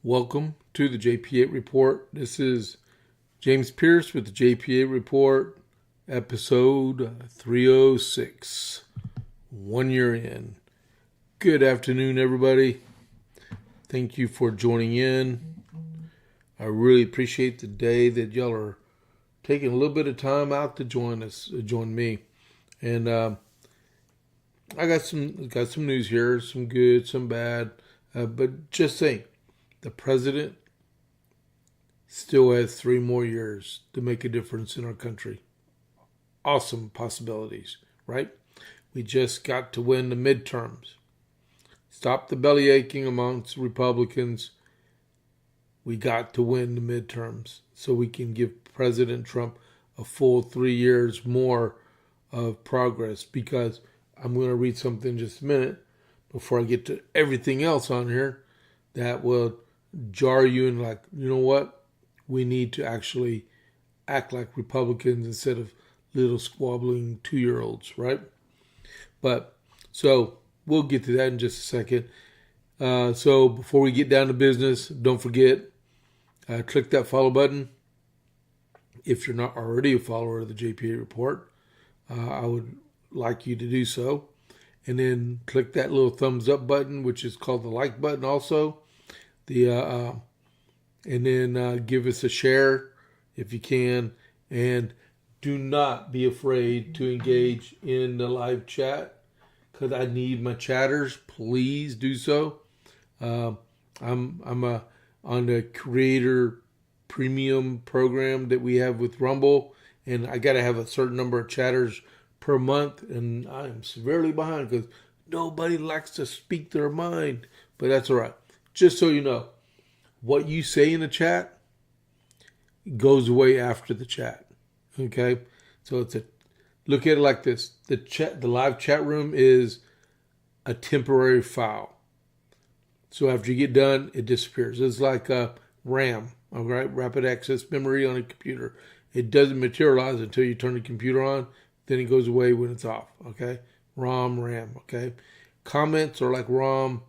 Welcome to the JP8 Report. This is James Pierce with the JP8 Report, episode 306. 1 year in. Good afternoon, everybody. Thank you for joining in. I really appreciate the day that y'all are taking a little bit of time out to join me. And I got some news here, some good, some bad. But just saying, the president still has 3 more years to make a difference in our country. Awesome possibilities, right? We just got to win the midterms. Stop the belly aching amongst Republicans. We got to win the midterms so we can give President Trump a full 3 years more of progress, because I'm going to read something in just a minute before I get to everything else on here that will jar you and like, you know what? We need to actually act like Republicans instead of little squabbling 2-year-olds, right? But so we'll get to that in just a second. So before we get down to business, don't forget, click that follow button. If you're not already a follower of the JP8 Report, I would like you to do so. And then click that little thumbs up button, which is called the like button also. And then give us a share if you can. And do not be afraid to engage in the live chat, because I need my chatters. Please do so. I'm on the creator premium program that we have with Rumble, and I got to have a certain number of chatters per month, and I am severely behind because nobody likes to speak their mind, but that's all right. Just so you know, what you say in the chat goes away after the chat. Okay, so look at it like this: the live chat room is a temporary file. So after you get done, it disappears. It's like a RAM, all right, rapid access memory on a computer. It doesn't materialize until you turn the computer on. Then it goes away when it's off. Okay, RAM. Okay, comments are like ROM.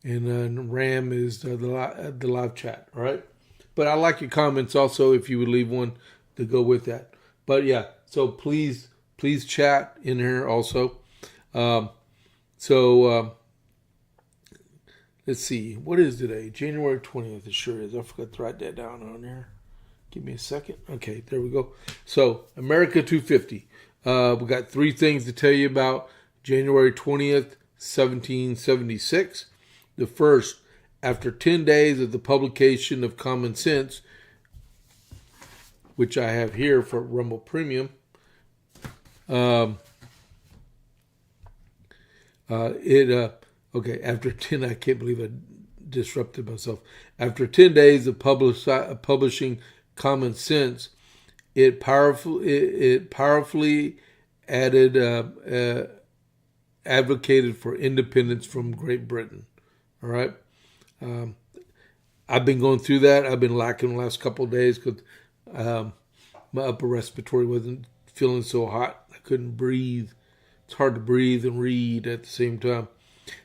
And then RAM is the live chat, all right? But I like your comments also if you would leave one to go with that. But yeah, so please chat in here also. Let's see. What is today? January 20th. It sure is. I forgot to write that down on there. Give me a second. Okay, there we go. So America 250. We got 3 things to tell you about January 20th, 1776. The first, after 10 days of the publication of Common Sense, which I have here for Rumble Premium, after 10, I can't believe I disrupted myself. After 10 days of publishing Common Sense, it powerfully advocated for independence from Great Britain. All right. I've been going through that. I've been lacking the last couple of days because my upper respiratory wasn't feeling so hot. I couldn't breathe. It's hard to breathe and read at the same time.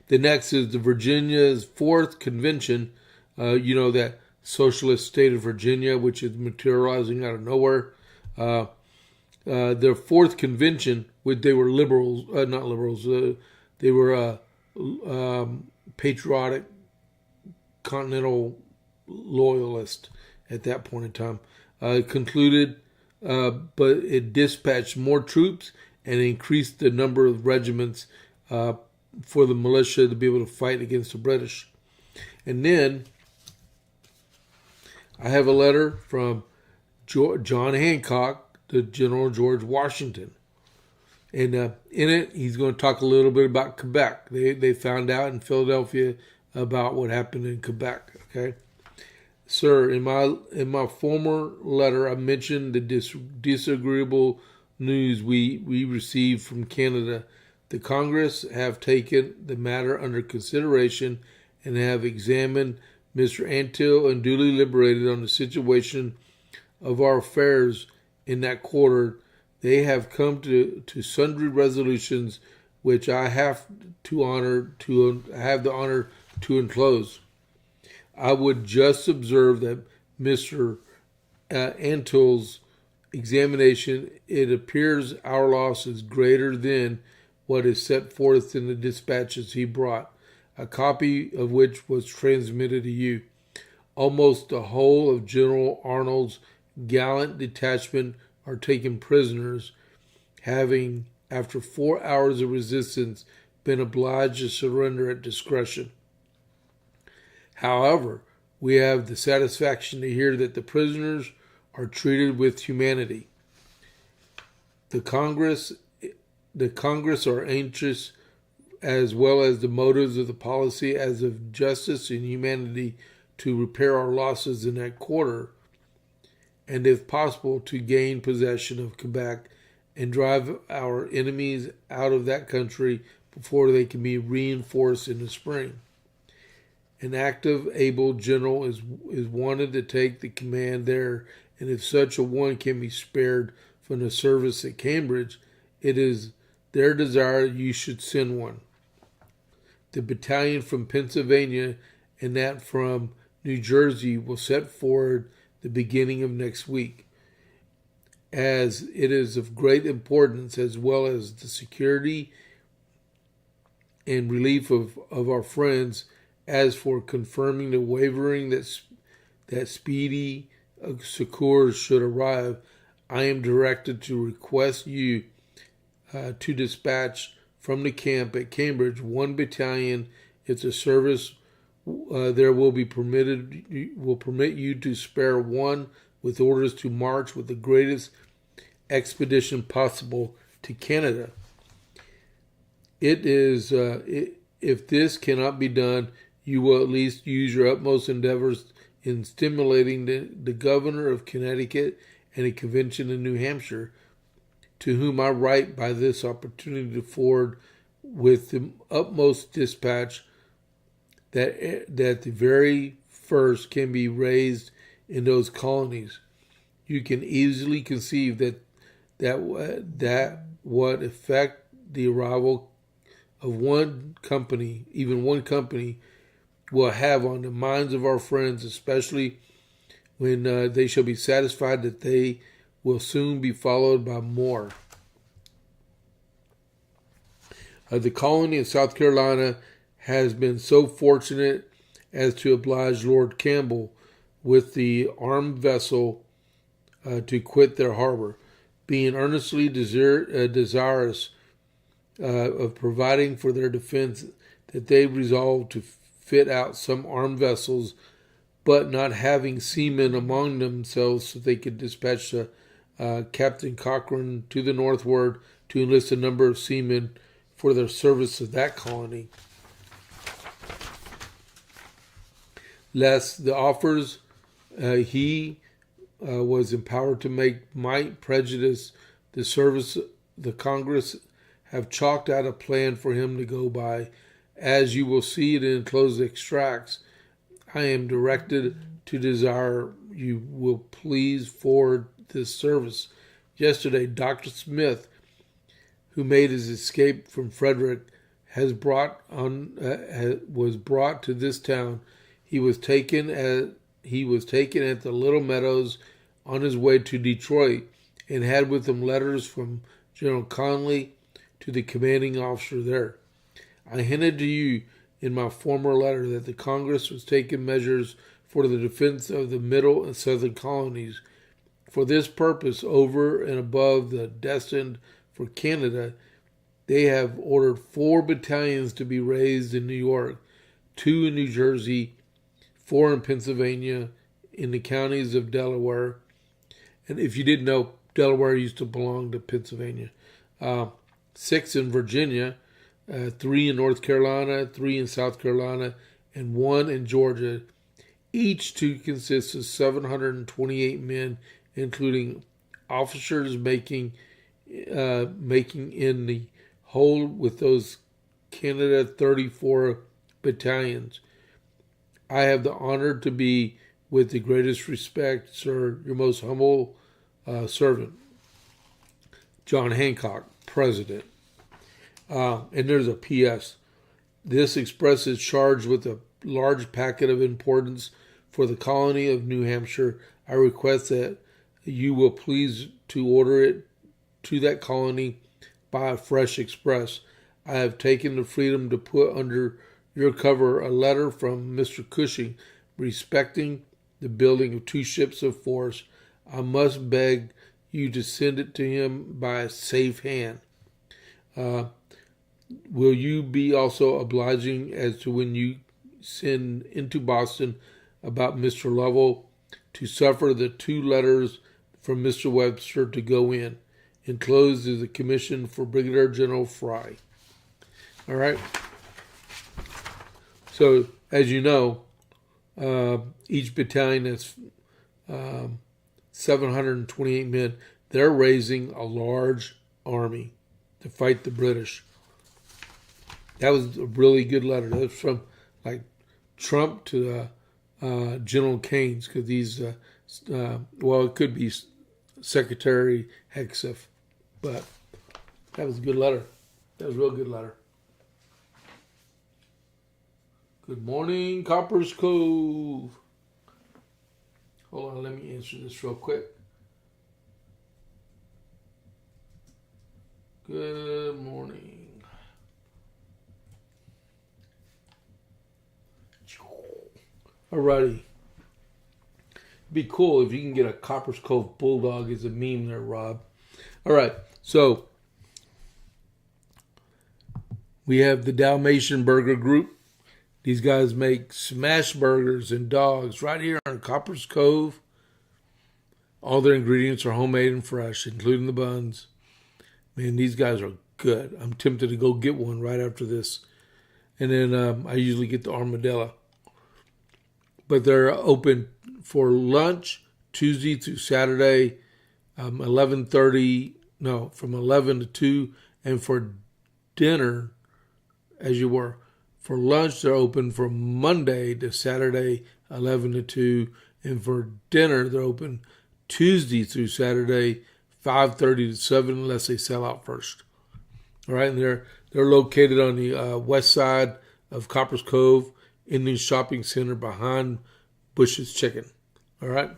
The next is the Virginia's 4th convention. That socialist state of Virginia, which is materializing out of nowhere. Their 4th convention, they were liberals, not liberals. They were patriotic, continental loyalist at that point in time. Concluded, but it dispatched more troops and increased the number of regiments for the militia to be able to fight against the British. And then I have a letter from John Hancock to General George Washington. And in it, he's going to talk a little bit about Quebec. They found out in Philadelphia about what happened in Quebec. Okay, sir, in my former letter, I mentioned the disagreeable news we received from Canada. The Congress have taken the matter under consideration and have examined Mr. Antill and duly deliberated on the situation of our affairs in that quarter. They have come to sundry resolutions which I have the honor to enclose. I would just observe that Mr. Antill's examination, it appears our loss is greater than what is set forth in the dispatches he brought, a copy of which was transmitted to you. Almost the whole of General Arnold's gallant detachment are taken prisoners, having, after 4 hours of resistance, been obliged to surrender at discretion. However, we have the satisfaction to hear that the prisoners are treated with humanity. The Congress are anxious, as well as the motives of the policy as of justice and humanity, to repair our losses in that quarter, and if possible to gain possession of Quebec and drive our enemies out of that country before they can be reinforced in the spring. An active, able general is wanted to take the command there, and if such a one can be spared from the service at Cambridge, it is their desire you should send one. The battalion from Pennsylvania and that from New Jersey will set forward the beginning of next week, as it is of great importance, as well as the security and relief of our friends. As for confirming the wavering that speedy succors should arrive, I am directed to request you to dispatch from the camp at Cambridge one battalion if the service there will permit you to spare one, with orders to march with the greatest expedition possible to Canada. If this cannot be done, you will at least use your utmost endeavors in stimulating the governor of Connecticut and a convention in New Hampshire, to whom I write by this opportunity to forward with the utmost dispatch that the very first can be raised in those colonies. You can easily conceive that what effect the arrival of one company, even one company, will have on the minds of our friends, especially when they shall be satisfied that they will soon be followed by more. The colony of South Carolina has been so fortunate as to oblige Lord Campbell with the armed vessel to quit their harbor, being earnestly desirous of providing for their defense, that they resolved to fit out some armed vessels, but not having seamen among themselves, so they could dispatch Captain Cochrane to the northward to enlist a number of seamen for their service of that colony. Lest the offers he was empowered to make might prejudice the service, the Congress have chalked out a plan for him to go by. As you will see it in enclosed extracts, I am directed to desire you will please forward this service. Yesterday, Dr. Smith, who made his escape from Frederick, was brought to this town. He was taken at the Little Meadows on his way to Detroit, and had with him letters from General Conley to the commanding officer there. I hinted to you in my former letter that the Congress was taking measures for the defense of the middle and southern colonies. For this purpose, over and above the destined for Canada, they have ordered 4 battalions to be raised in New York, 2 in New Jersey, 4 in Pennsylvania, in the counties of Delaware. And if you didn't know, Delaware used to belong to Pennsylvania. 6 in Virginia, 3 in North Carolina, 3 in South Carolina, and 1 in Georgia. Each to consist of 728 men, including officers making in the whole with those Canada 34 battalions. I have the honor to be, with the greatest respect, sir, your most humble servant, John Hancock, President. And there's a P.S. This express is charged with a large packet of importance for the colony of New Hampshire. I request that you will please to order it to that colony by a fresh express. I have taken the freedom to put under your cover a letter from Mr. Cushing respecting the building of 2 ships of force. I must beg you to send it to him by a safe hand. Will you be also obliging as to when you send into Boston about Mr. Lovell to suffer the 2 letters from Mr. Webster to go in? Enclosed is a commission for Brigadier General Fry. All right. So, as you know, each battalion has 728 men. They're raising a large army to fight the British. That was a really good letter. That was from like Trump to General Keynes, because these, well, it could be Secretary Hegseth, but that was a good letter. That was a real good letter. Good morning, Copper's Cove. Hold on, let me answer this real quick. Good morning. Alrighty. Be cool if you can get a Copper's Cove Bulldog as a meme there, Rob. Alright, so we have the Dalmatian Burger Group. These guys make smash burgers and dogs right here in Copper's Cove. All their ingredients are homemade and fresh, including the buns. Man, these guys are good. I'm tempted to go get one right after this. And then I usually get the armadillo. But they're open for lunch Tuesday through Saturday, from 11 to 2, and for dinner, as you were. For lunch, they're open from Monday to Saturday, 11 to 2, and for dinner, they're open Tuesday through Saturday, 5:30 to 7, unless they sell out first. All right, and they're located on the west side of Copper's Cove, Indian Shopping Center behind Bush's Chicken. All right?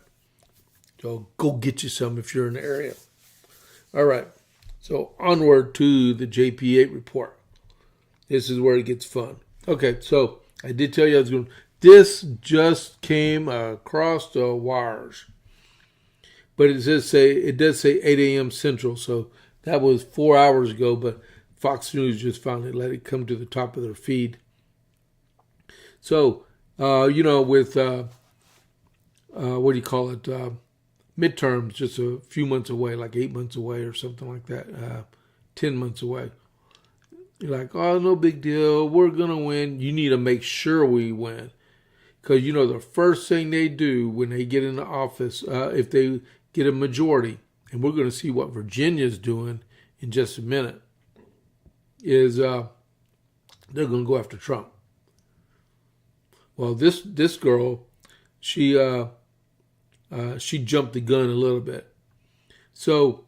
So go get you some if you're in the area. All right. So onward to the JP8 report. This is where it gets fun. Okay, so I did tell you I was going to... This just came across the wires. But it does say 8 a.m. Central, so that was 4 hours ago, but Fox News just finally let it come to the top of their feed. So, with, midterms just a few months away, like 8 months away or something like that, 10 months away. You're like, oh, no big deal, we're going to win. You need to make sure we win. Because, the first thing they do when they get into office, if they get a majority, and we're going to see what Virginia's doing in just a minute, is they're going to go after Trump. Well, this girl, she jumped the gun a little bit. So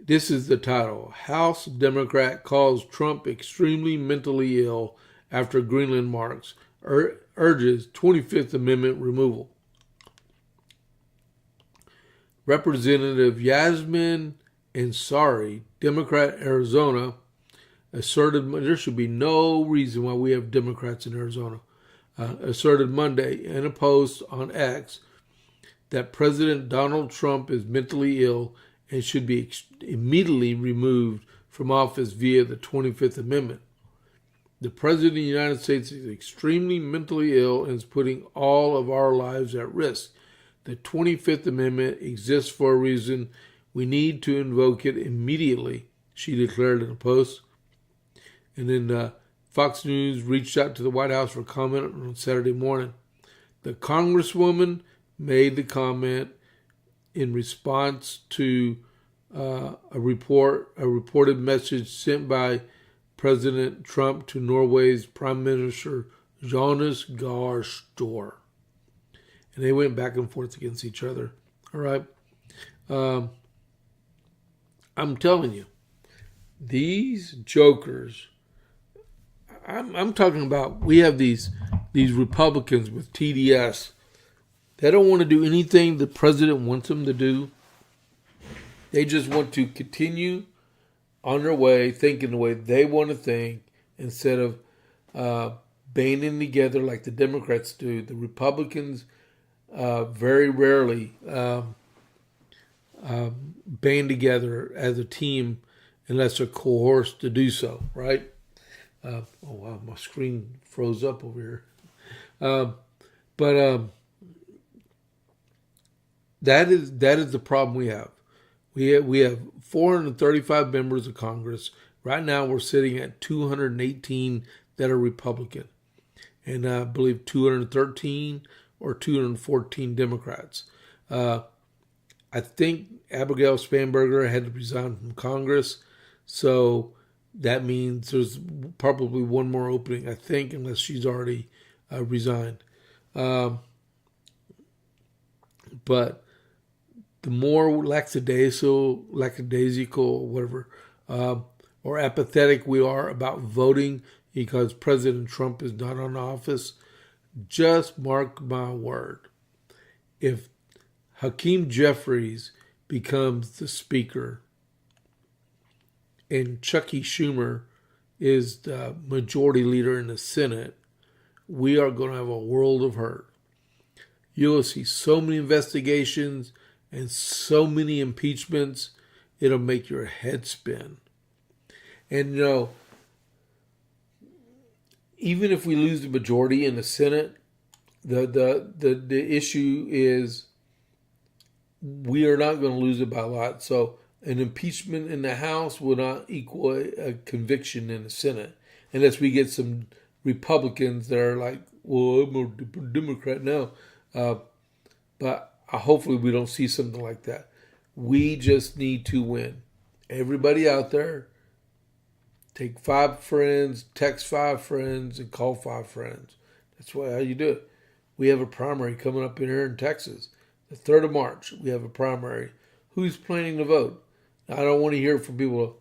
this is the title: House Democrat calls Trump extremely mentally ill after Greenland marks, urges 25th Amendment removal. Representative Yasmin Ansari, Democrat, Arizona, asserted there should be no reason why we have Democrats in Arizona, asserted Monday in a post on X that President Donald Trump is mentally ill and should be immediately removed from office via the 25th Amendment. The President of the United States is extremely mentally ill and is putting all of our lives at risk. The 25th Amendment exists for a reason. We need to invoke it immediately, she declared in a post. And then Fox News reached out to the White House for comment on Saturday morning. The Congresswoman made the comment in response to a reported message sent by President Trump to Norway's Prime Minister Jonas Gahr Store. And they went back and forth against each other. All right. I'm telling you, these jokers, I'm talking about we have these Republicans with TDS. They don't want to do anything the president wants them to do. They just want to continue on their way, thinking the way they want to think, instead of banding together like the Democrats do. The Republicans very rarely band together as a team unless they're coerced to do so, right? Oh, wow, my screen froze up over here. But that is the problem we have. We have 435 members of Congress. Right now we're sitting at 218 that are Republican. And I believe 213 or 214 Democrats. I think Abigail Spanberger had to resign from Congress. So that means there's probably one more opening, I think, unless she's already resigned. But the more lackadaisical, whatever, or apathetic we are about voting because President Trump is not in office, just mark my word. If Hakeem Jeffries becomes the speaker and Chucky Schumer is the majority leader in the Senate, we are going to have a world of hurt. You'll see so many investigations and so many impeachments, it'll make your head spin. And even if we lose the majority in the Senate, the issue is we are not going to lose it by a lot. So an impeachment in the House will not equal a conviction in the Senate unless we get some Republicans that are like, well, I'm a Democrat now. But hopefully we don't see something like that. We just need to win. Everybody out there, take 5 friends, text 5 friends, and call 5 friends. That's how you do it. We have a primary coming up in here in Texas. The 3rd of March, we have a primary. Who's planning to vote? Now, I don't want to hear from people,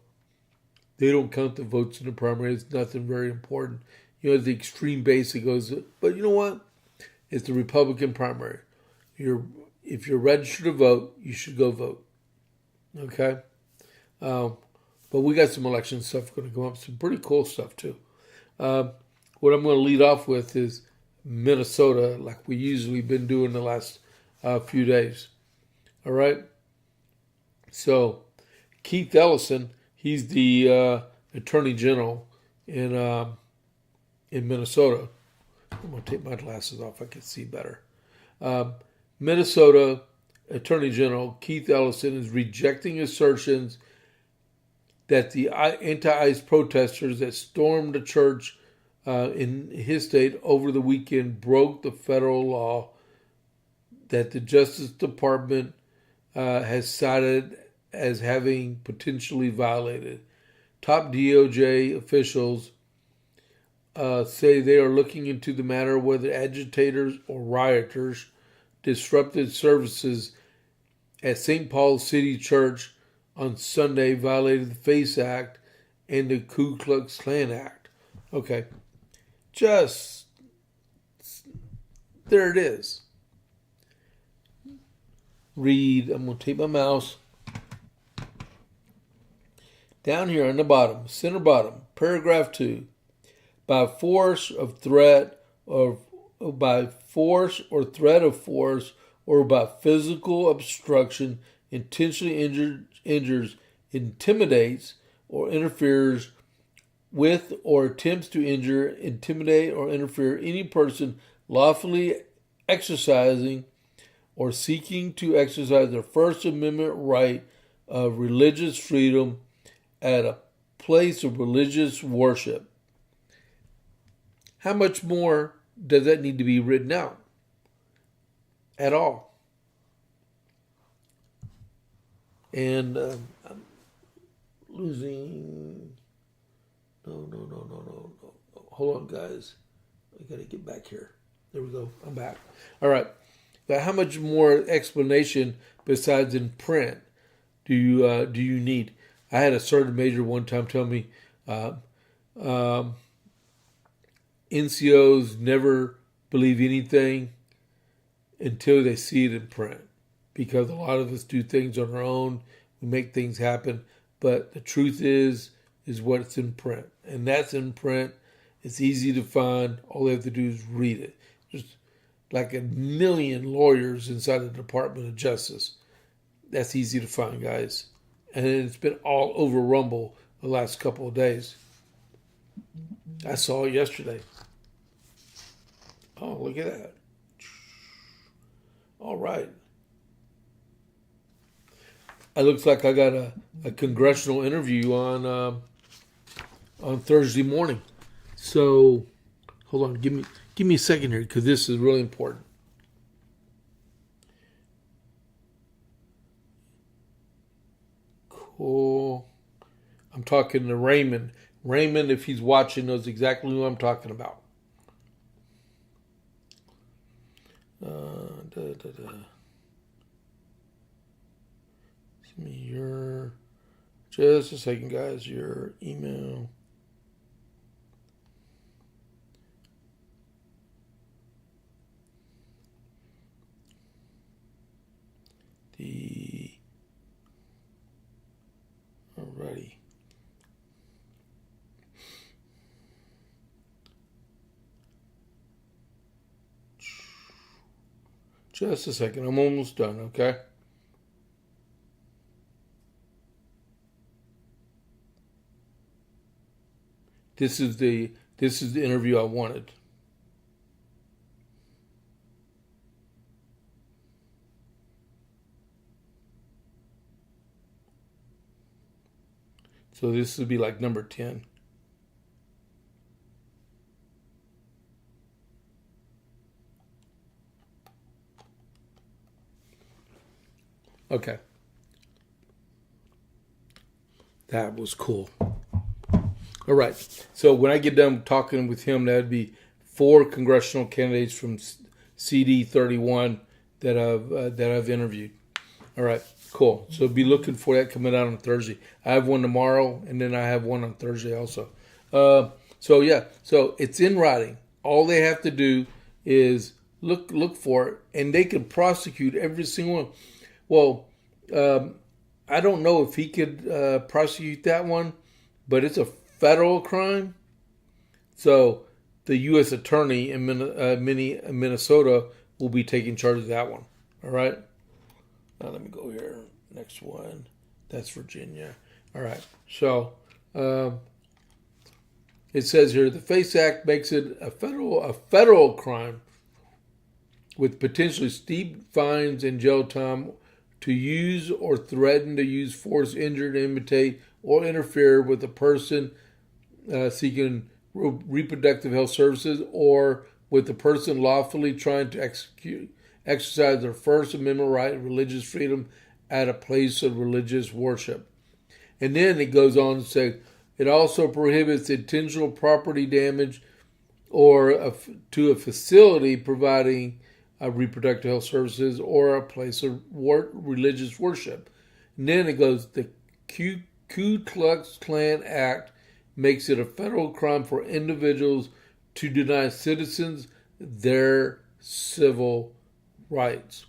they don't count the votes in the primary. It's nothing very important. At the extreme base, it goes, but you know what? It's the Republican primary. If you're registered to vote, you should go vote. Okay? But we got some election stuff going to come up. Some pretty cool stuff, too. What I'm going to lead off with is Minnesota, like we usually been doing the last few days. All right? So, Keith Ellison, he's the Attorney General in Minnesota. I'm going to take my glasses off. I can see better. Minnesota Attorney General Keith Ellison is rejecting assertions that the anti-ICE protesters that stormed a church in his state over the weekend broke the federal law that the Justice Department has cited as having potentially violated. Top DOJ officials say they are looking into the matter whether agitators or rioters disrupted services at St. Paul's City Church on Sunday violated the FACE Act and the Ku Klux Klan Act. Okay, just there it is. Read, I'm going to take my mouse. Down here on the bottom, center bottom, paragraph 2. By force of threat or by force or threat of force or by physical obstruction intentionally injures, intimidates, or interferes with or attempts to injure, intimidate, or interfere any person lawfully exercising or seeking to exercise their First Amendment right of religious freedom at a place of religious worship. How much more does that need to be written out? At all. And I'm losing. No. Hold on, guys. I got to get back here. There we go. I'm back. All right. Now, how much more explanation besides in print do you need? I had a sergeant major one time tell me, NCOs never believe anything until they see it in print, because a lot of us do things on our own. We make things happen, but the truth is what's in print, and that's in print. It's easy to find. All they have to do is read it. There's like 1 million lawyers inside the Department of Justice. That's easy to find, guys. And it's been all over Rumble the last couple of days. I saw it yesterday. Oh, look at that. All right. It looks like I got a congressional interview on Thursday morning. So, hold on. Give me a second here, because this is really important. Cool. I'm talking to Raymond. Raymond, if he's watching, knows exactly who I'm talking about. Give me your, just a second, guys, your email. Alrighty. Just a second. I'm almost done, okay? This is the interview I wanted. So this would be like number 10. Okay. That was cool. All right. So when I get done talking with him, that'd be 4 congressional candidates from CD 31 that I've interviewed. All right. Cool. So be looking for that coming out on Thursday. I have one tomorrow, and then I have one on Thursday also. So it's in writing. All they have to do is look for it, and they can prosecute every single one. Well, I don't know if he could prosecute that one, but it's a federal crime. So the U.S. attorney in Minnesota will be taking charge of that one. All right. Now let me go here. Next one. That's Virginia. All right. So it says here, the FACE Act makes it a federal crime with potentially steep fines and jail time to use or threaten to use force, injure, imitate, or interfere with a person seeking reproductive health services, or with the person lawfully trying to exercise their First Amendment right of religious freedom at a place of religious worship. And then it goes on to say, it also prohibits intentional property damage or to a facility providing reproductive health services or a place of religious worship. And then it goes, the Ku Klux Klan Act makes it a federal crime for individuals to deny citizens their civil rights.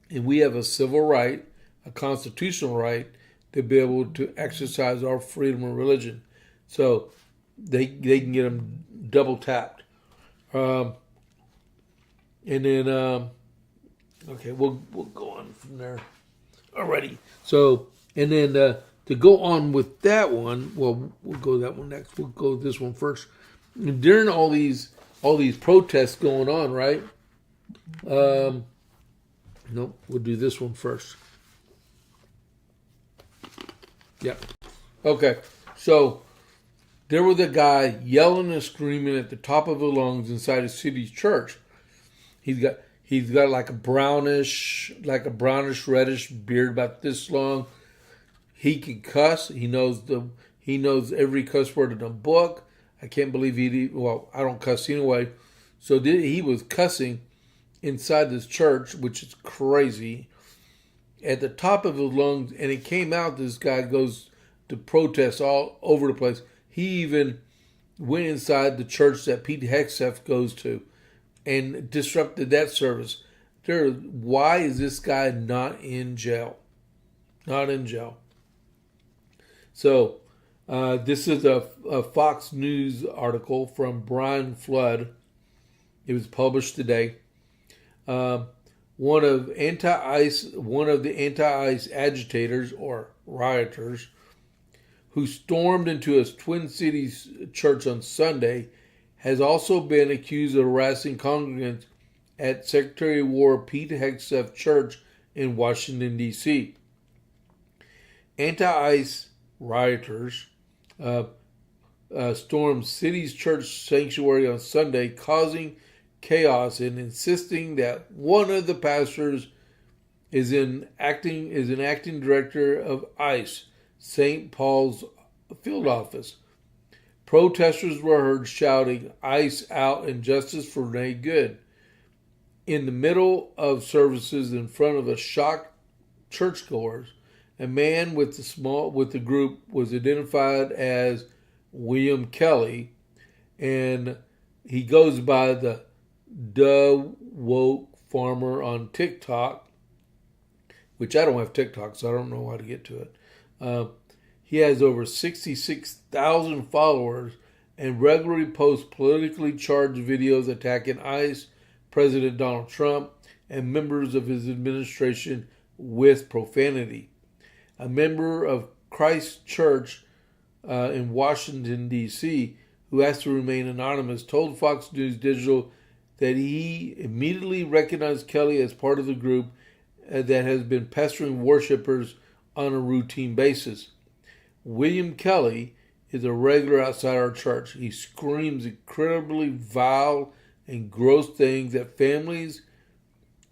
And we have a civil right, a constitutional right, to be able to exercise our freedom of religion. So they can get them double tapped. And then, okay, we'll go on from there. Alrighty. So, and then to go on with that one, well, we'll go that one next. We'll go this one first. And during all these protests going on, right? Nope, we'll do this one first. Yep. Okay, so there was a guy yelling and screaming at the top of his lungs inside a city church. He's got like a brownish reddish beard about this long. He can cuss. He knows every cuss word in the book. I can't believe I don't cuss anyway. So he was cussing inside this church, which is crazy, at the top of his lungs, and it came out. This guy goes to protest all over the place. He even went inside the church that Pete Hegseth goes to and disrupted that service. Why is this guy not in jail? Not in jail. So this is a Fox News article from Brian Flood. It was published today. One of the anti-ICE agitators or rioters who stormed into a Twin Cities church on Sunday has also been accused of harassing congregants at Secretary of War Pete Hegseth Church in Washington, D.C. Anti-ICE rioters stormed City's church sanctuary on Sunday, causing chaos and insisting that one of the pastors is an acting director of ICE, St. Paul's field office. Protesters were heard shouting, "ICE out and justice for Renee Good." In the middle of services in front of a shocked churchgoers, a man with the group was identified as William Kelly, and he goes by the Woke Farmer on TikTok, which I don't have TikTok, so I don't know how to get to it. He has over 66,000 followers and regularly posts politically charged videos attacking ICE, President Donald Trump, and members of his administration with profanity. A member of Christ Church in Washington, D.C., who has to remain anonymous, told Fox News Digital that he immediately recognized Kelly as part of the group that has been pestering worshipers on a routine basis. William Kelly is a regular outside our church. He screams incredibly vile and gross things at families,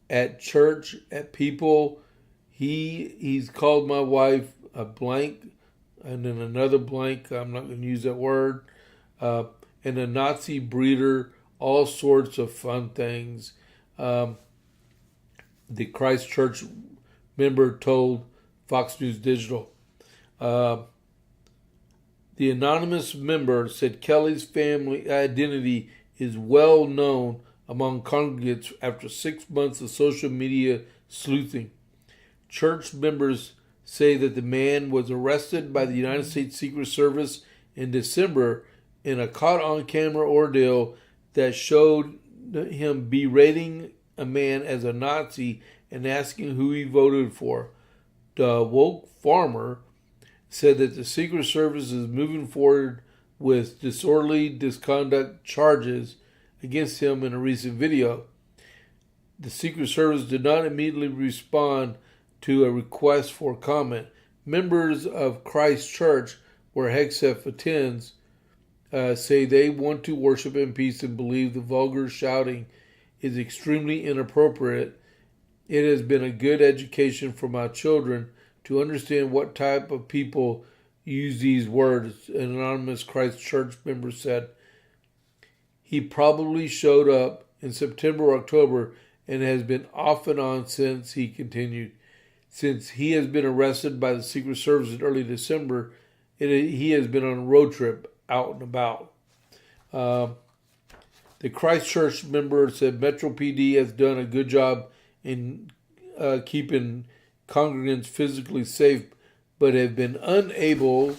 at church, at people. He's called my wife a blank and then another blank, I'm not going to use that word, and a Nazi breeder, all sorts of fun things. The Christ Church member told Fox News Digital. The anonymous member said Kelly's family identity is well known among congregants after 6 months of social media sleuthing. Church members say that the man was arrested by the United States Secret Service in December in a caught-on-camera ordeal that showed him berating a man as a Nazi and asking who he voted for. The Woke Farmer said that the Secret Service is moving forward with disorderly misconduct charges against him in a recent video. The Secret Service did not immediately respond to a request for comment. Members of Christ Church, where Hegseth attends, say they want to worship in peace and believe the vulgar shouting is extremely inappropriate. It has been a good education for my children to understand what type of people use these words, an anonymous Christ Church member said. He probably showed up in September or October and has been off and on since, he continued. Since he has been arrested by the Secret Service in early December, he has been on a road trip out and about. The Christ Church member said Metro PD has done a good job in keeping congregants physically safe, but have been unable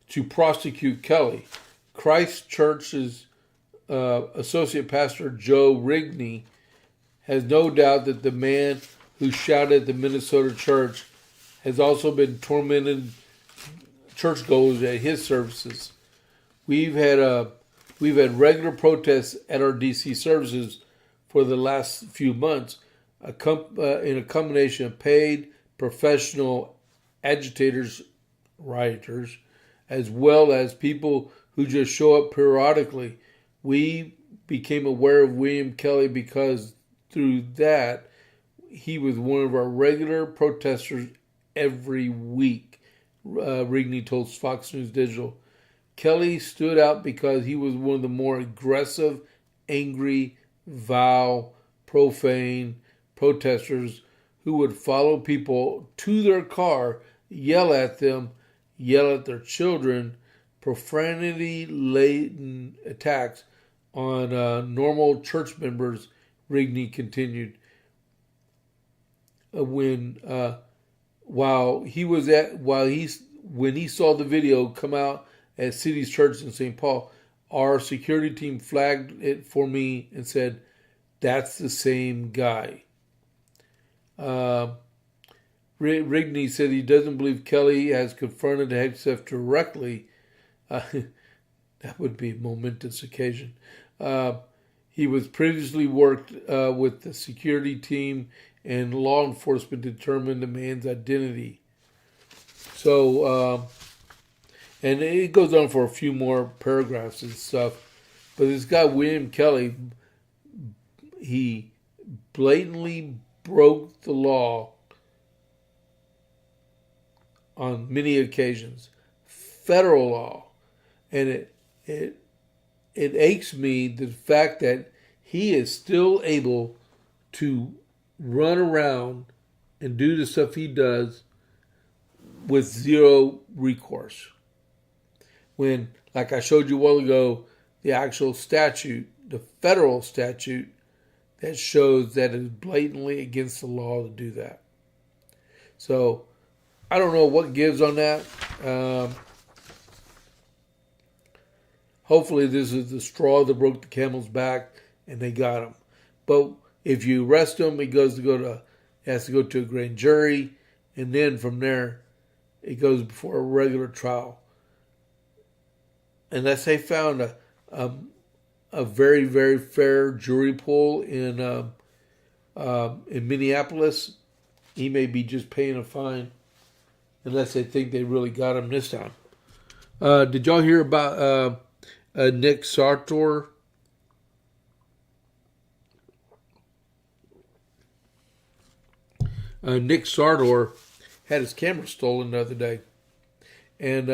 to prosecute Kelly. Christ Church's associate pastor Joe Rigney has no doubt that the man who shouted at the Minnesota church has also been tormenting churchgoers at his services. We've had regular protests at our DC services for the last few months, in a combination of paid professional agitators, rioters, as well as people who just show up periodically. We became aware of William Kelly because through that, he was one of our regular protesters every week, Rigney told Fox News Digital. Kelly stood out because he was one of the more aggressive, angry, vile, profane protesters who would follow people to their car, yell at them, yell at their children, profanity-laden attacks on normal church members, Rigney continued. When he saw the video come out at City's Church in St. Paul, our security team flagged it for me and said, "That's the same guy." Rigney said he doesn't believe Kelly has confronted Hegseth directly. That would be a momentous occasion. He was previously worked with the security team and law enforcement to determine the man's identity. So, and it goes on for a few more paragraphs and stuff. But this guy, William Kelly, he blatantly broke the law on many occasions. Federal law. And it aches me the fact that he is still able to run around and do the stuff he does with zero recourse. When, like I showed you a while ago, the actual statute, the federal statute, that shows that it is blatantly against the law to do that. So, I don't know what gives on that. Hopefully this is the straw that broke the camel's back and they got him. But if you arrest him, he has to go to a grand jury, and then from there it goes before a regular trial. Unless they found a very, very fair jury pool in Minneapolis, he may be just paying a fine. Unless they think they really got him this time. Did y'all hear about Nick Sortor? Nick Sortor had his camera stolen the other day. And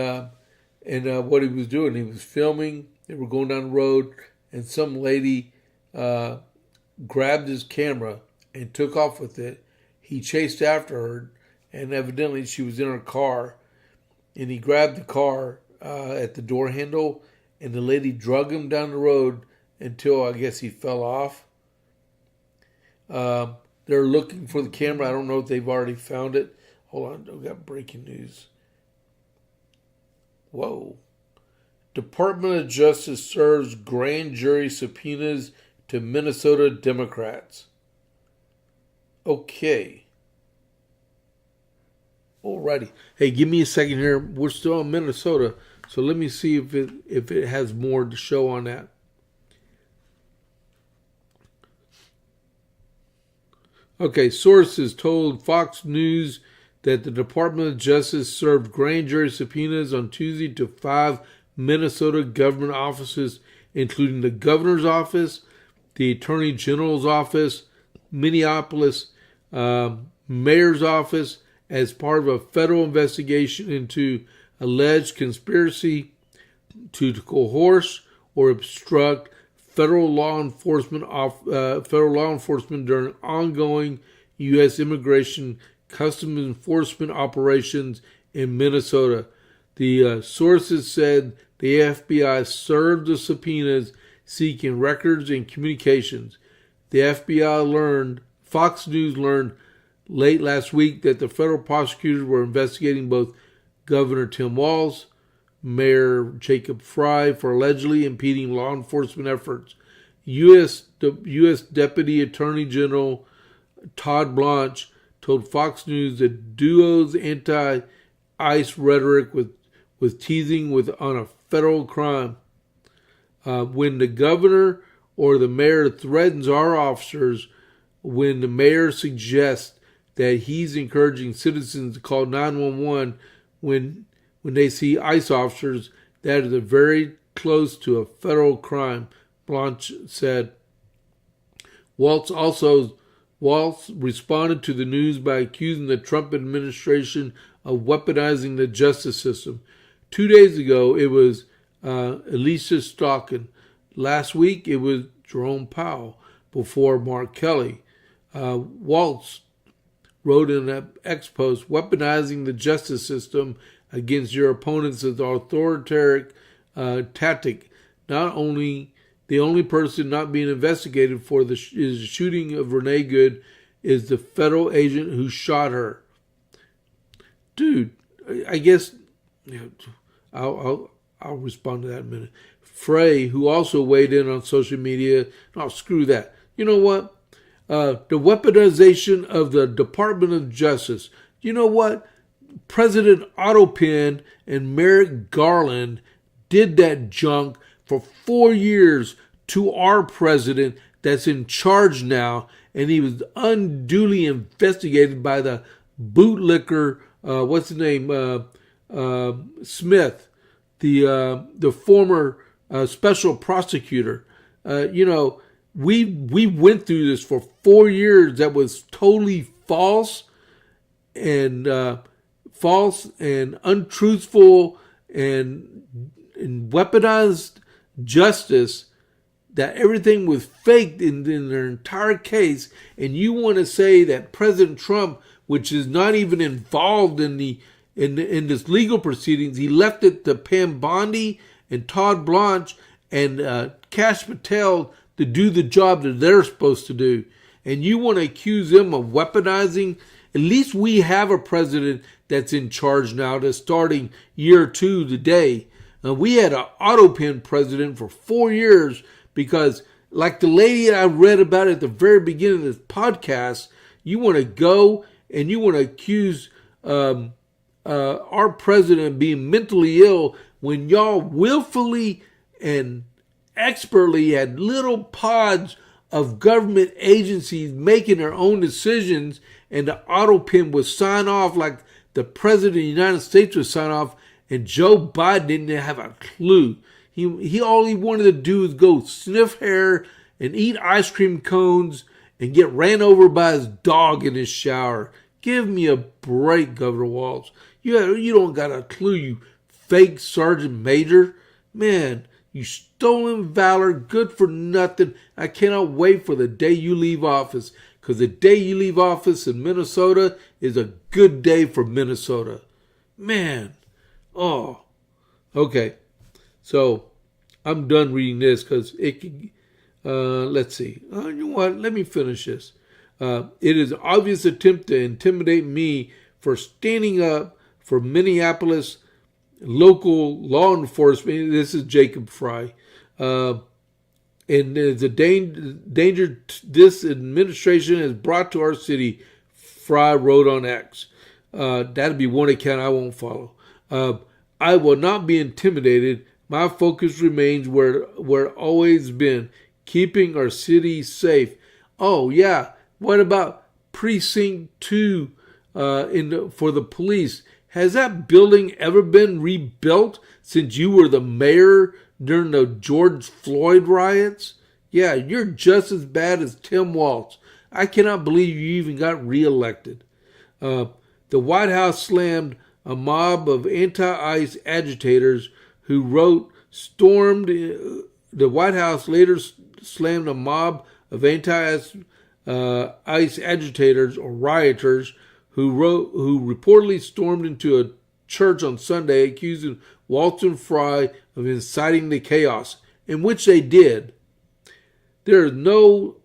what he was doing, he was filming. They were going down the road, and some lady grabbed his camera and took off with it. He chased after her, and evidently she was in her car, and he grabbed the car at the door handle, and the lady drug him down the road until I guess he fell off. They're looking for the camera. I don't know if they've already found it. Hold on, we got breaking news. Whoa. Department of Justice serves grand jury subpoenas to Minnesota Democrats. Okay. Alrighty. Hey, give me a second here. We're still in Minnesota, so let me see if it has more to show on that. Okay, sources told Fox News that the Department of Justice served grand jury subpoenas on Tuesday to 5 Minnesota government offices, including the governor's office, the attorney general's office, Minneapolis mayor's office, as part of a federal investigation into alleged conspiracy to coerce or obstruct federal law enforcement during ongoing U.S. immigration customs enforcement operations in Minnesota. The sources said the FBI served the subpoenas seeking records and communications. The FBI Fox News learned late last week that the federal prosecutors were investigating both Governor Tim Walz, Mayor Jacob Frey for allegedly impeding law enforcement efforts. U.S. Deputy Attorney General Todd Blanche told Fox News that duo's anti-ICE rhetoric was teasing on a federal crime. When the governor or the mayor threatens our officers, when the mayor suggests that he's encouraging citizens to call 911 when they see ICE officers, that is very close to a federal crime, Blanche said. Walz responded to the news by accusing the Trump administration of weaponizing the justice system. 2 days ago, it was Elisa Stockin. Last week, it was Jerome Powell. Before Mark Kelly. Walz wrote in an X post, weaponizing the justice system against your opponents as authoritarian tactic. Not only the only person not being investigated for the shooting of Renee Good is the federal agent who shot her. Dude, I guess I'll respond to that in a minute. Frey, who also weighed in on social media, no, screw that. You know what? The weaponization of the Department of Justice. You know what? President Otto Penn and Merrick Garland did that junk for 4 years to our president that's in charge now, and he was unduly investigated by the bootlicker, what's his name, Smith, the former special prosecutor. We went through this for 4 years that was totally false and untruthful and weaponized justice, that everything was faked in their entire case. And you want to say that President Trump, which is not even involved in this legal proceedings, he left it to Pam Bondi and Todd Blanche and Kash Patel to do the job that they're supposed to do. And you want to accuse them of weaponizing? At least we have a president that's in charge now that's starting year 2 today. We had an Otto Penn president for 4 years because, like the lady I read about at the very beginning of this podcast, you want to go and you want to accuse our president of being mentally ill when y'all willfully and expertly had little pods of government agencies making their own decisions, and the Otto Penn would sign off like the president of the United States would sign off, and Joe Biden didn't have a clue. He all he wanted to do was go sniff hair and eat ice cream cones and get ran over by his dog in his shower. Give me a break, Governor Walz. You don't got a clue, you fake Sergeant Major. Man, you stolen valor, good for nothing. I cannot wait for the day you leave office, because the day you leave office in Minnesota is a good day for Minnesota. Man, okay. So I'm done reading this because it can, let's see. You know what? Let me finish this. It is an obvious attempt to intimidate me for standing up for Minneapolis local law enforcement. This is Jacob Fry. And there's a danger this administration has brought to our city, Fry wrote on X. That'd be one account I won't follow. I will not be intimidated. My focus remains where it always been, keeping our city safe. Oh, yeah. What about Precinct 2 for the police? Has that building ever been rebuilt since you were the mayor during the George Floyd riots? Yeah, you're just as bad as Tim Walz. I cannot believe you even got reelected. The White House slammed a mob of anti-ICE agitators who stormed. The White House later slammed a mob of anti-ICE agitators or rioters who reportedly stormed into a church on Sunday, accusing Walz and Fry of inciting the chaos, in which they did. There is no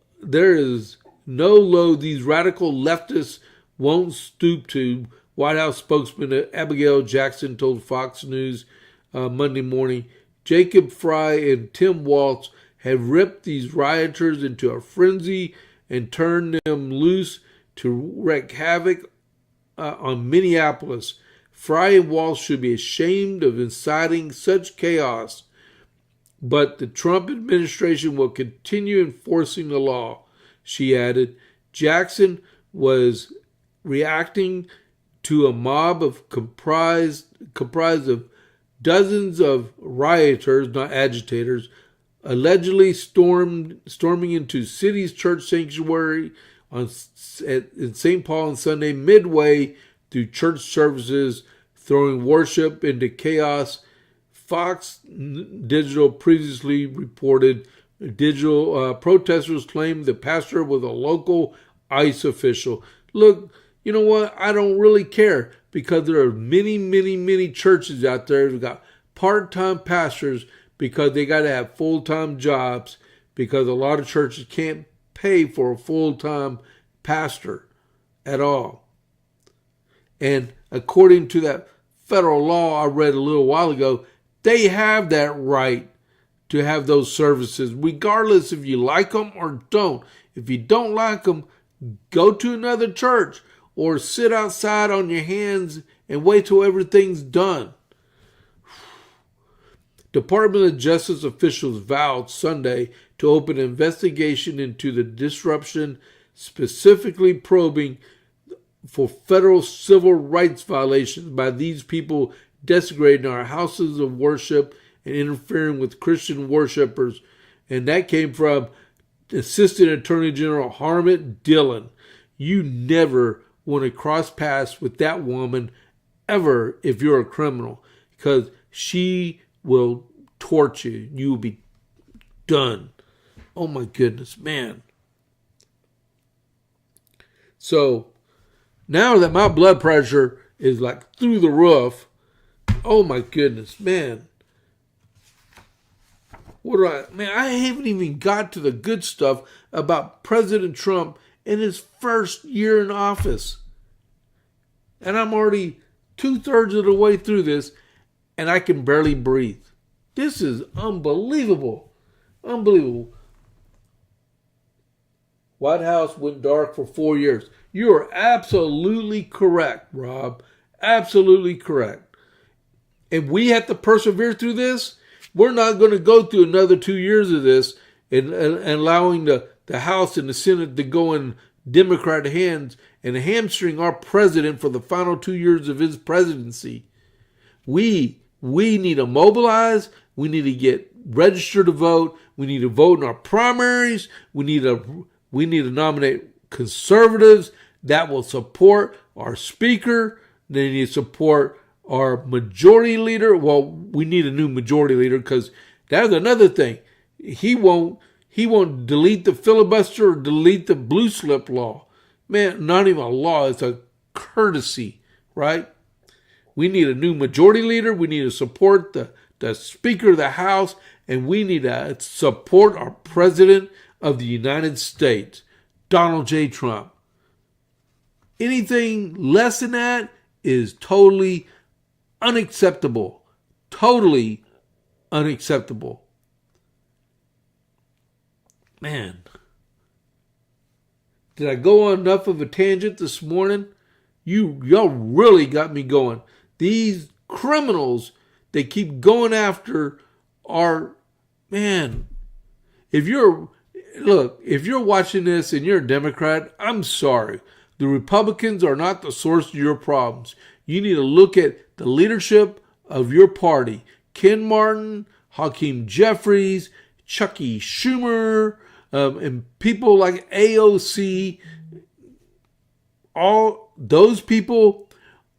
low these radical leftists won't stoop to, White House spokesman Abigail Jackson told Fox News Monday morning. Jacob Fry and Tim Walz have ripped these rioters into a frenzy and turned them loose to wreak havoc on Minneapolis. Fry and Walz should be ashamed of inciting such chaos, but the Trump administration will continue enforcing the law, she added. Jackson was reacting to a mob comprised of dozens of rioters, not agitators, allegedly storming into city's church sanctuary in St. Paul on Sunday, midway through church services, throwing worship into chaos. Fox Digital previously reported protesters claimed the pastor was a local ICE official. Look, you know what? I don't really care, because there are many, many, many churches out there who got part-time pastors because they got to have full-time jobs, because a lot of churches can't pay for a full-time pastor at all. And according to that federal law I read a little while ago, they have that right to have those services, regardless if you like them or don't. If you don't like them, go to another church or sit outside on your hands and wait till everything's done. Department of Justice officials vowed Sunday to open an investigation into the disruption, specifically probing for federal civil rights violations by these people desecrating our houses of worship and interfering with Christian worshipers. And that came from Assistant Attorney General Harmit Dillon. You never want to cross paths with that woman ever if you're a criminal, because she will torture you. You will be done. Oh my goodness, man. So now that my blood pressure is like through the roof, oh my goodness, man. I haven't even got to the good stuff about President Trump in his first year in office. And I'm already 2/3 of the way through this, and I can barely breathe. This is unbelievable. Unbelievable. White House went dark for 4 years. You are absolutely correct, Rob. Absolutely correct. And we have to persevere through this. We're not going to go through another 2 years of this and allowing the House and the Senate to go in Democrat hands and hamstring our president for the final 2 years of his presidency. We need to mobilize. We need to get registered to vote. We need to vote in our primaries. We need to nominate conservatives that will support our speaker. They need to support our majority leader. Well, we need a new majority leader, because that's another thing. He won't delete the filibuster or delete the blue slip law. Man, not even a law. It's a courtesy, right? We need a new majority leader. We need to support the Speaker of the House. And we need to support our President of the United States, Donald J. Trump. Anything less than that is totally unacceptable. Totally unacceptable. Man. Did I go on enough of a tangent this morning? Y'all really got me going. These criminals, they keep going after our, man. If you're watching this and you're a Democrat, I'm sorry. The Republicans are not the source of your problems. You need to look at the leadership of your party. Ken Martin, Hakeem Jeffries, Chucky Schumer, and people like AOC. All those people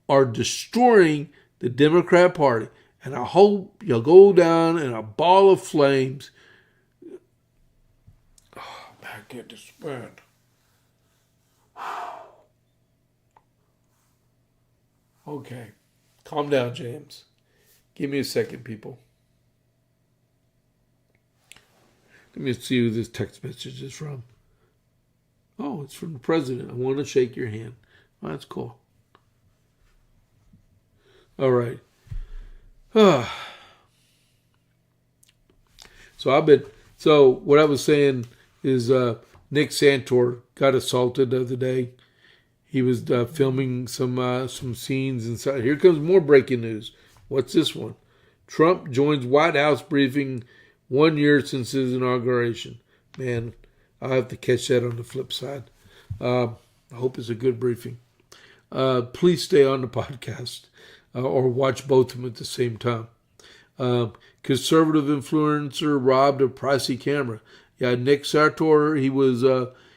are destroying the Democrat Party. And I hope you'll go down in a ball of flames. Oh, my goodness, man. Okay. Calm down, James. Give me a second, people. Let me see who this text message is from. Oh, it's from the president. I want to shake your hand. Oh, that's cool. All right. So what I was saying is Nick Santor got assaulted the other day. He was filming some scenes inside. Here comes more breaking news. What's this one? Trump joins White House briefing 1 year since his inauguration. Man, I'll have to catch that on the flip side. I hope it's a good briefing. Please stay on the podcast or watch both of them at the same time. Conservative influencer robbed a pricey camera. Yeah, Nick Sortor,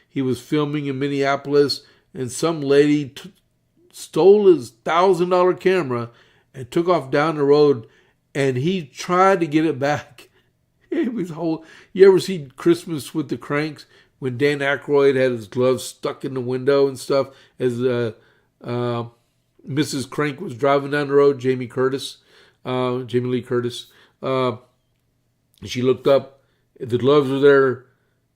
he was filming in Minneapolis, and some lady stole his $1,000 camera and took off down the road, and he tried to get it back. It was you ever see Christmas with the Cranks when Dan Aykroyd had his gloves stuck in the window and stuff as Mrs. Crank was driving down the road, Jamie Lee Curtis. She looked up, the gloves were there,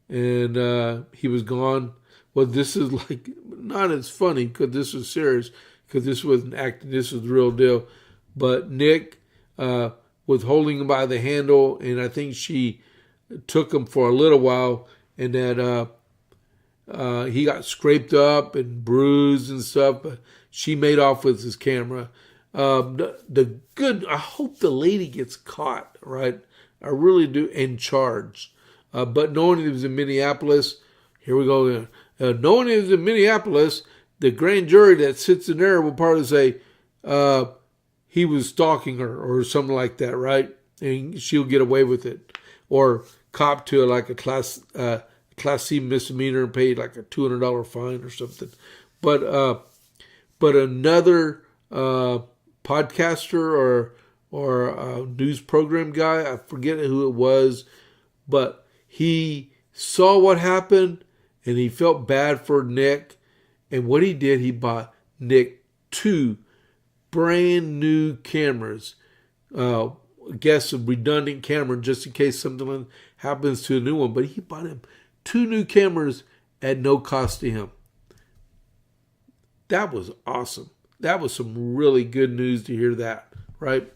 and he was gone. Well, this is like not as funny because this was serious, because this wasn't acting, this was the real deal. But Nick was holding him by the handle, and I think she took him for a little while, and that he got scraped up and bruised and stuff, but she made off with his camera. I hope the lady gets caught, right? I really do, and charged. But knowing it was in Minneapolis, here we go. Knowing it was in Minneapolis, the grand jury that sits in there will probably say he was stalking her or something like that, right? And she'll get away with it, or cop to like a class C misdemeanor and pay like a $200 fine or something. But another podcaster or news program guy, I forget who it was, but he saw what happened and he felt bad for Nick. And what he did, he bought Nick 2 brand new cameras. I guess a redundant camera just in case something happens to a new one. But he bought him 2 new cameras at no cost to him. That was awesome. That was some really good news to hear that, right?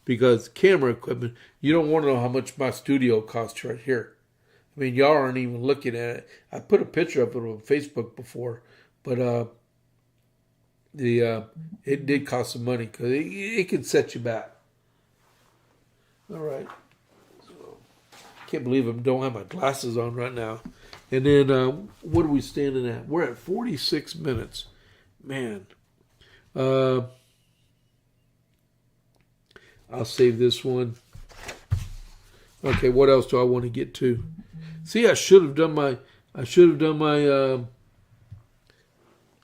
Because camera equipment, you don't want to know how much my studio costs right here. I mean, y'all aren't even looking at it. I put a picture up on Facebook before, but it did cost some money because it can set you back. All right. So, can't believe I don't have my glasses on right now. And then what are we standing at? We're at 46 minutes. Man. I'll save this one. Okay, what else do I want to get to? See, I should have done my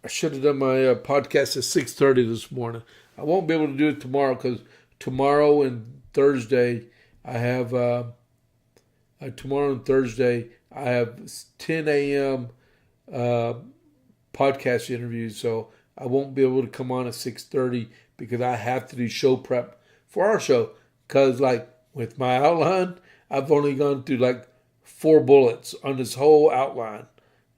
podcast at 6:30 this morning. I won't be able to do it tomorrow because tomorrow and Thursday I have 10 a.m. Podcast interviews, so I won't be able to come on at 6:30 because I have to do show prep for our show. Because like with my outline, I've only gone through like 4 bullets on this whole outline.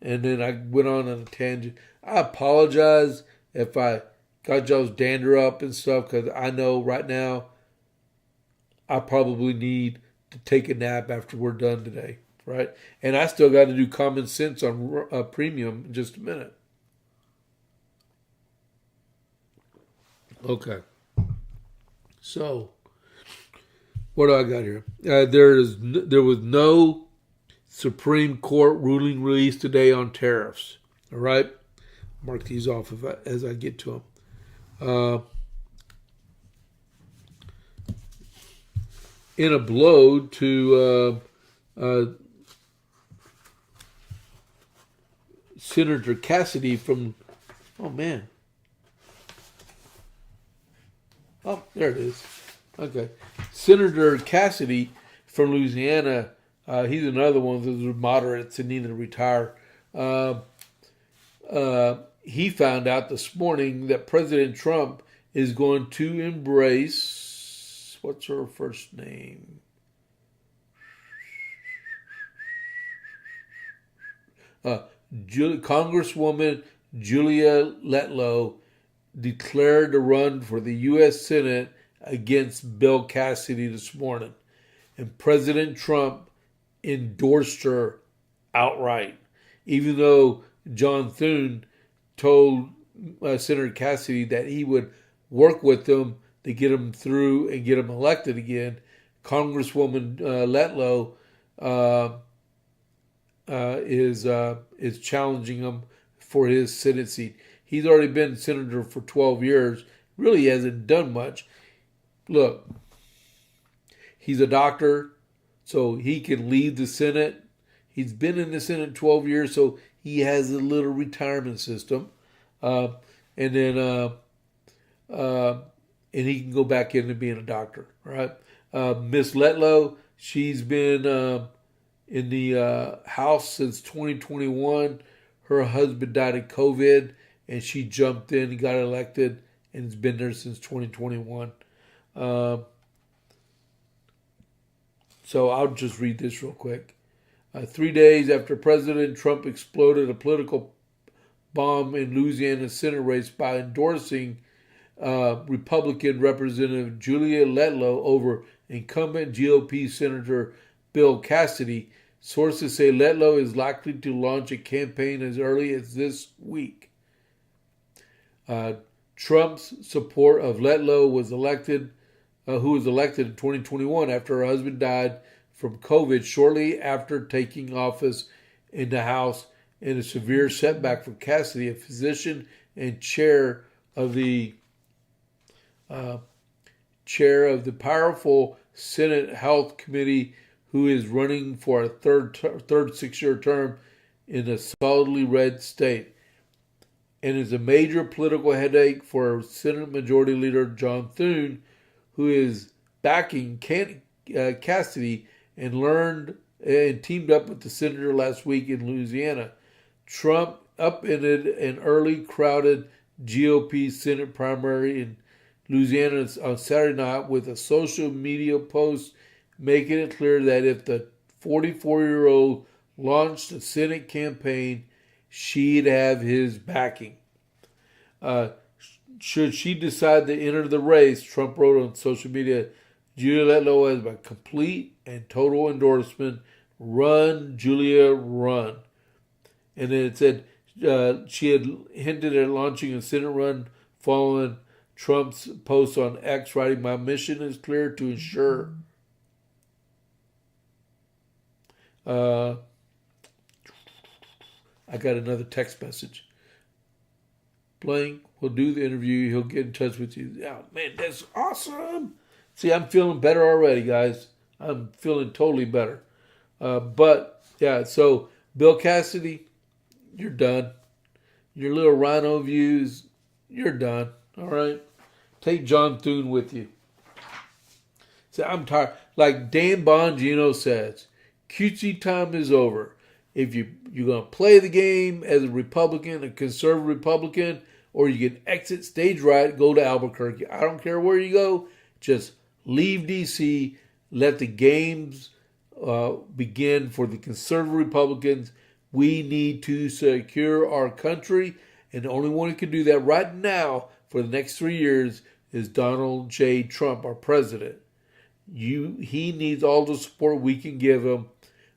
And then I went on a tangent. I apologize if I got y'all's dander up and stuff, because I know right now I probably need to take a nap after we're done today, right? And I still got to do common sense on premium in just a minute. Okay. So, what do I got here? There was no Supreme Court ruling released today on tariffs. All right? Mark these off as I get to them. In a blow to Senator Cassidy from, oh man. Oh, there it is. Okay. Senator Cassidy from Louisiana, he's another one of those moderates that need to retire. He found out this morning that President Trump is going to embrace, what's her first name? Congresswoman Julia Letlow declared to run for the U.S. Senate against Bill Cassidy this morning. And President Trump endorsed her outright, even though John Thune told Senator Cassidy that he would work with them to get him through and get him elected again. Congresswoman Letlow is challenging him for his Senate seat. He's already been senator for 12 years. Really hasn't done much. Look, he's a doctor, so he can lead the Senate. He's been in the Senate 12 years, so he has a little retirement system. And he can go back into being a doctor, right? Miss Letlow, she's been in the House since 2021. Her husband died of COVID, and she jumped in and got elected, and has been there since 2021. So I'll just read this real quick. 3 days after President Trump exploded a political bomb in Louisiana's Senate race by endorsing Republican Representative Julia Letlow over incumbent GOP Senator Bill Cassidy, sources say Letlow is likely to launch a campaign as early as this week. Trump's support of Letlow was elected, who was elected in 2021 after her husband died from COVID shortly after taking office in the House, in a severe setback for Cassidy, a physician and chair of the powerful Senate Health Committee, who is running for a third 6-year term in a solidly red state, and is a major political headache for Senate Majority Leader John Thune, who is backing Cassidy and teamed up with the senator last week in Louisiana. Trump upended an early crowded GOP Senate primary in Louisiana on Saturday night with a social media post making it clear that if the 44-year-old launched a Senate campaign, she'd have his backing. Should she decide to enter the race, Trump wrote on social media, Julia Letlow has my complete and total endorsement. Run, Julia, run. And then it said she had hinted at launching a Senate run following Trump's post on X, writing, my mission is clear to ensure I got another text message. Blank will do the interview. He'll get in touch with you. Oh, man, that's awesome. See, I'm feeling better already, guys. I'm feeling totally better. But, yeah, so Bill Cassidy, you're done. Your little rhino views, you're done. All right? Take John Thune with you. See, I'm tired. Like Dan Bongino says, cutesy time is over. If you're going to play the game as a Republican, a conservative Republican, or you can exit stage right, go to Albuquerque. I don't care where you go. Just leave D.C., let the games begin for the conservative Republicans. We need to secure our country, and the only one who can do that right now for the next 3 years is Donald J. Trump, our president. He needs all the support we can give him.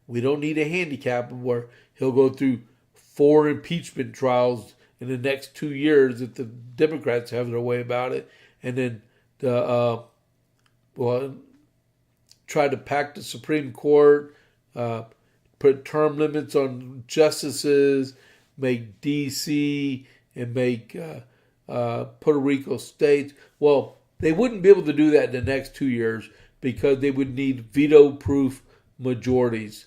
We don't need a handicap where he'll go through 4 impeachment trials in the next 2 years if the Democrats have their way about it, and then try to pack the Supreme Court, put term limits on justices, make D.C. and make Puerto Rico states. Well, they wouldn't be able to do that in the next 2 years because they would need veto-proof majorities.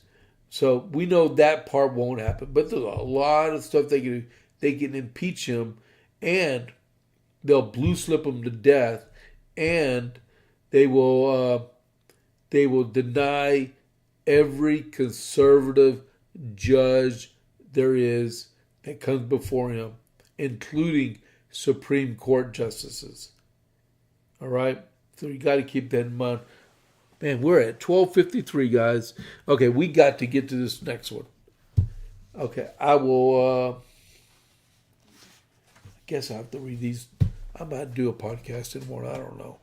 So we know that part won't happen. But there's a lot of stuff they can do. They can impeach him, and they'll blue slip him to death, and they will deny every conservative judge there is that comes before him, including Supreme Court justices. All right? So you got to keep that in mind. Man, we're at 12:53, guys. Okay, we got to get to this next one. Okay, I will... I guess I have to read these. I might do a podcast in one. I don't know.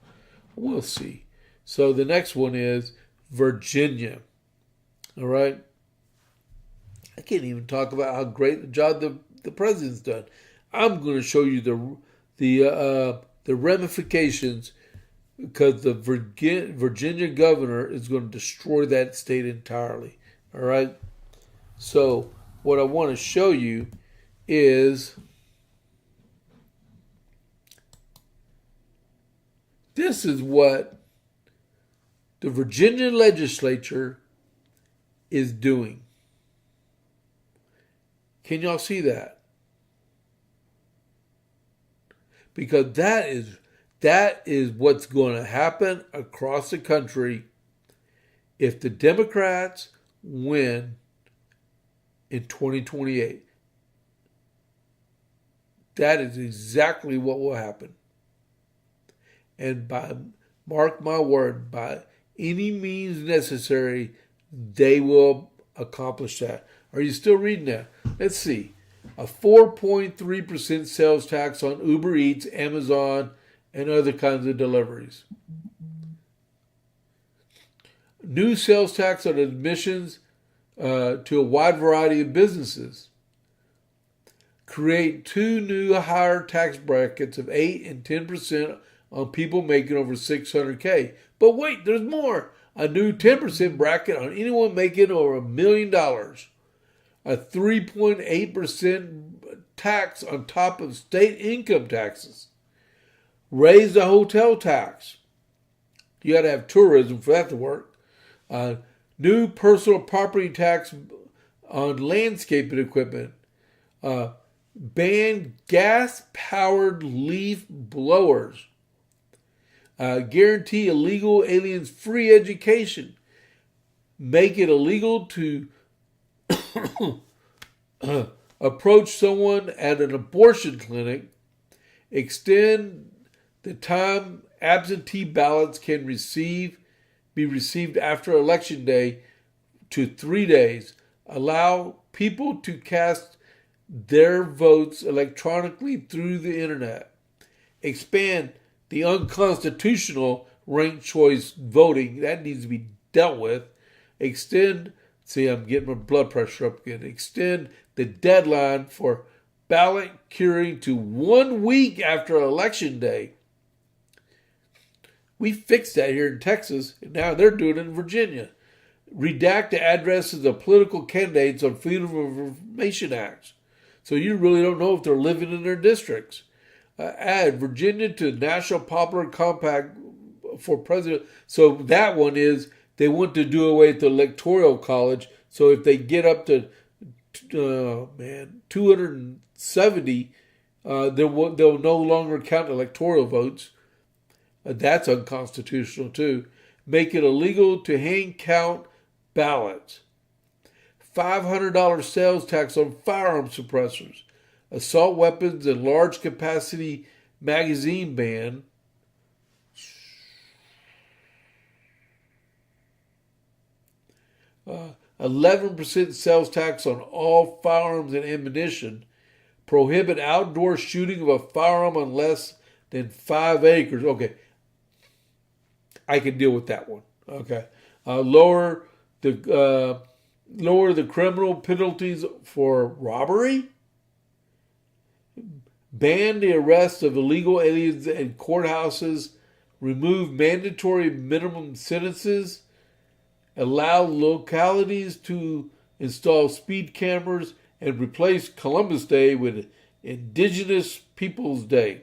We'll see. So the next one is Virginia. All right. I can't even talk about how great the job the president's done. I'm going to show you the ramifications, because the Virginia governor is going to destroy that state entirely. All right. So what I want to show you is this is what the Virginia legislature is doing. Can y'all see that? Because that is what's going to happen across the country if the Democrats win in 2028. That is exactly what will happen. And mark my word, by any means necessary, they will accomplish that. Are you still reading that? Let's see. A 4.3% sales tax on Uber Eats, Amazon, and other kinds of deliveries. New sales tax on admissions to a wide variety of businesses. Create 2 new higher tax brackets of 8 and 10% on people making over $600K. But wait, there's more. A new 10% bracket on anyone making over $1 million. A 3.8% tax on top of state income taxes. Raise the hotel tax. You got to have tourism for that to work. New personal property tax on landscaping equipment. Ban gas-powered leaf blowers. Guarantee illegal aliens free education. Make it illegal to approach someone at an abortion clinic. Extend the time absentee ballots can be received after Election Day to 3 days. Allow people to cast their votes electronically through the internet. Expand the unconstitutional ranked choice voting. That needs to be dealt with. I'm getting my blood pressure up again. Extend the deadline for ballot curing to 1 week after Election Day. We fixed that here in Texas, and now they're doing it in Virginia. Redact the addresses of political candidates on Freedom of Information Acts. So you really don't know if they're living in their districts. Add Virginia to National Popular Compact for President. So that one is they want to do away with the Electoral College. So if they get up to 270, they'll no longer count electoral votes. That's unconstitutional too. Make it illegal to hand count ballots. $500 sales tax on firearm suppressors. Assault weapons and large capacity magazine ban. Uh, 11% sales tax on all firearms and ammunition. Prohibit outdoor shooting of a firearm on less than 5 acres. Okay, I can deal with that one. Okay, lower the criminal penalties for robbery. Ban the arrest of illegal aliens in courthouses. Remove mandatory minimum sentences. Allow localities to install speed cameras and replace Columbus Day with Indigenous Peoples Day.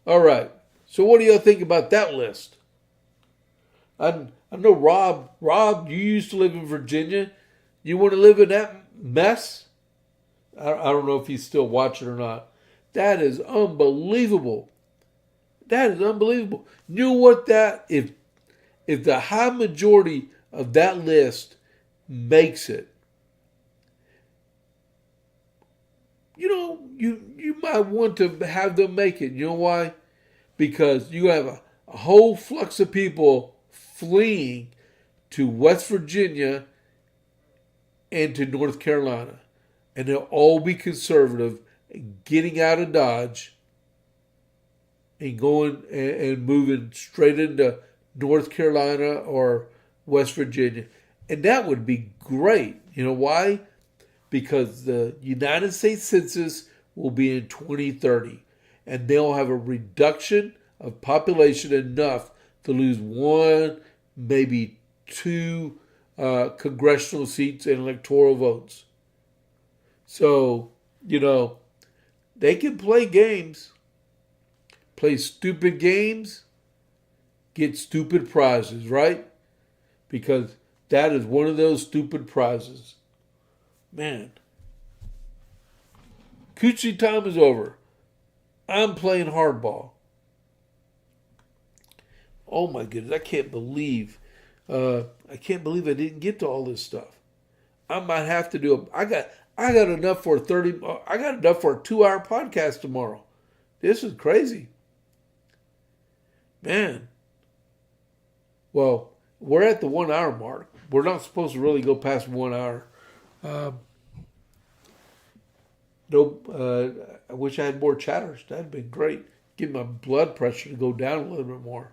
All right. So what do y'all think about that list? I know Rob, you used to live in Virginia. You want to live in that mess? I don't know if he's still watching or not. That is unbelievable. That is unbelievable. You know what if the high majority of that list makes it, you might want to have them make it. You know why? Because you have a whole flux of people fleeing to West Virginia and to North Carolina. And they'll all be conservative, getting out of Dodge and going and moving straight into North Carolina or West Virginia. And that would be great. You know why? Because the United States Census will be in 2030. And they'll have a reduction of population enough to lose 1, maybe 2 congressional seats and electoral votes. So, they can play games. Play stupid games, get stupid prizes, right? Because that is one of those stupid prizes. Man. Coochie time is over. I'm playing hardball. Oh my goodness, I can't believe I didn't get to all this stuff. I might have to do I got enough for a 2-hour podcast tomorrow. This is crazy. Man. Well, we're at the 1 hour mark. We're not supposed to really go past 1 hour. I wish I had more chatters. That'd been great. Get my blood pressure to go down a little bit more.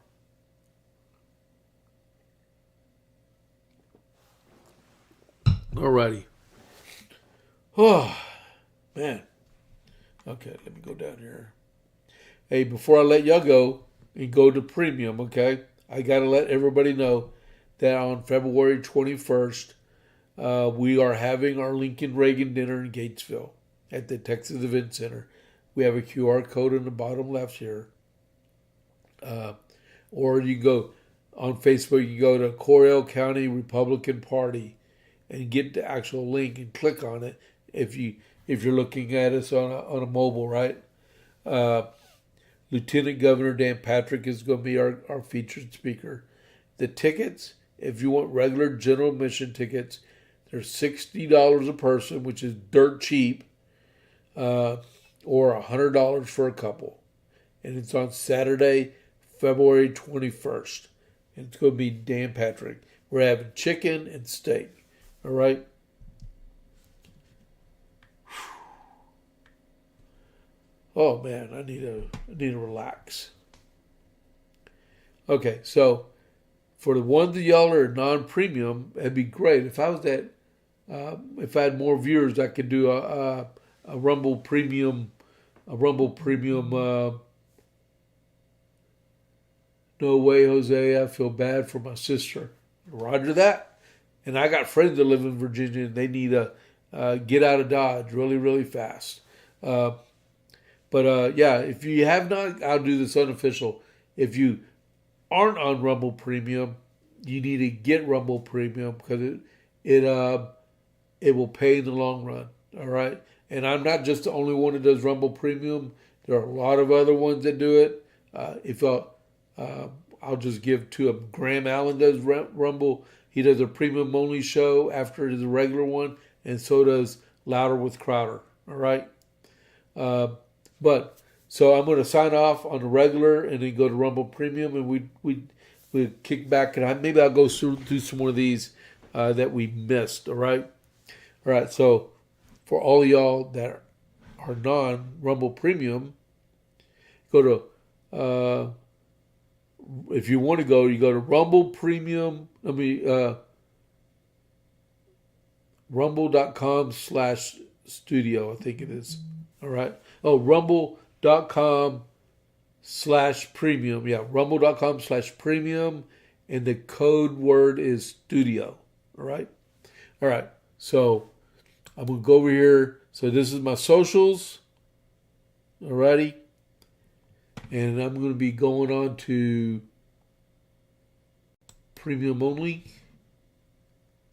Alrighty. Oh, man. Okay, let me go down here. Hey, before I let y'all go and go to premium, okay, I got to let everybody know that on February 21st, we are having our Lincoln Reagan dinner in Gatesville at the Texas Event Center. We have a QR code in the bottom left here. Or you go on Facebook, you go to Coryell County Republican Party and get the actual link and click on it if you're looking at us on a mobile, right? Lieutenant Governor Dan Patrick is going to be our featured speaker. The tickets, if you want regular general admission tickets, they're $60 a person, which is dirt cheap, or $100 for a couple. And it's on Saturday, February 21st. And it's going to be Dan Patrick. We're having chicken and steak. All right? Oh, man, I need to relax. Okay, so for the ones that y'all are non-premium, it'd be great. If I was if I had more viewers, I could do a Rumble Premium, no way, Jose, I feel bad for my sister. Roger that. And I got friends that live in Virginia, and they need to get out of Dodge really, really fast. But if you have not, I'll do this unofficial. If you aren't on Rumble Premium, you need to get Rumble Premium because it will pay in the long run. All right. And I'm not just the only one that does Rumble Premium. There are a lot of other ones that do it. I'll just give to him. Graham Allen does Rumble. He does a premium only show after his regular one, and so does Louder with Crowder. All right. So I'm going to sign off on the regular and then go to Rumble Premium, and we kick back, and maybe I'll go through some more of these that we missed. All right. All right. So for all of y'all that are non-Rumble Premium, go to if you want to go, you go to Rumble Premium. Rumble.com/studio, I think it is. All right. Oh, Rumble.com/premium. Yeah, Rumble.com/premium. And the code word is studio. All right. All right. So I'm going to go over here. So this is my socials. All righty. And I'm going to be going on to premium only.